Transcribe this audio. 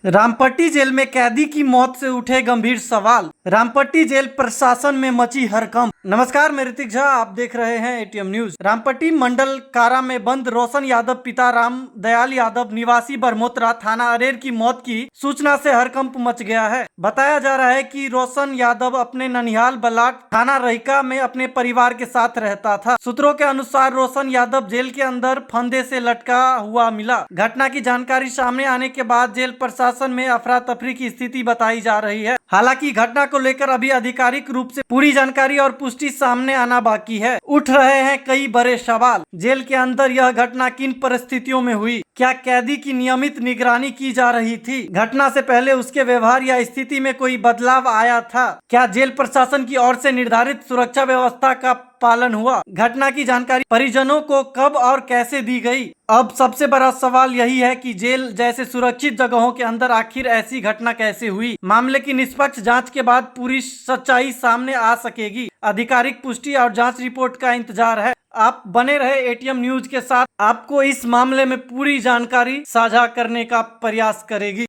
Rampatti jail में कैदी की मौत से उठे गंभीर सवाल। रामपट्टी जेल प्रशासन में मची हड़कंप। नमस्कार, मैं ऋतिक झा, आप देख रहे हैं एटीएम न्यूज। रामपट्टी मंडल कारा में बंद रोशन यादव पिता राम दयाल यादव निवासी बरमोत्रा थाना अरेर की मौत की सूचना से हड़कंप मच गया है। बताया जा रहा है कि रोशन यादव अपने ननिहाल ब्लॉक थाना रहिका में अपने परिवार के साथ रहता था। सूत्रों के अनुसार रोशन यादव जेल के अंदर फंदे से लटका हुआ मिला। घटना की जानकारी सामने आने के बाद जेल प्रशासन में अफरा तफरी की स्थिति बताई जा रही है। हालांकि घटना को लेकर अभी आधिकारिक रूप से पूरी जानकारी और पुष्टि सामने आना बाकी है। उठ रहे हैं कई बड़े सवाल। जेल के अंदर यह घटना किन परिस्थितियों में हुई? क्या कैदी की नियमित निगरानी की जा रही थी? घटना से पहले उसके व्यवहार या स्थिति में कोई बदलाव आया था? क्या जेल प्रशासन की ओर से निर्धारित सुरक्षा व्यवस्था का पालन हुआ? घटना की जानकारी परिजनों को कब और कैसे दी गई? अब सबसे बड़ा सवाल यही है कि जेल जैसे सुरक्षित जगहों के अंदर आखिर ऐसी घटना कैसे हुई? मामले की निष्पक्ष जांच के बाद पूरी सच्चाई सामने आ सकेगी। आधिकारिक पुष्टि और जांच रिपोर्ट का इंतजार है। आप बने रहे एटीएम न्यूज के साथ, आपको इस मामले में पूरी जानकारी साझा करने का प्रयास करेगी।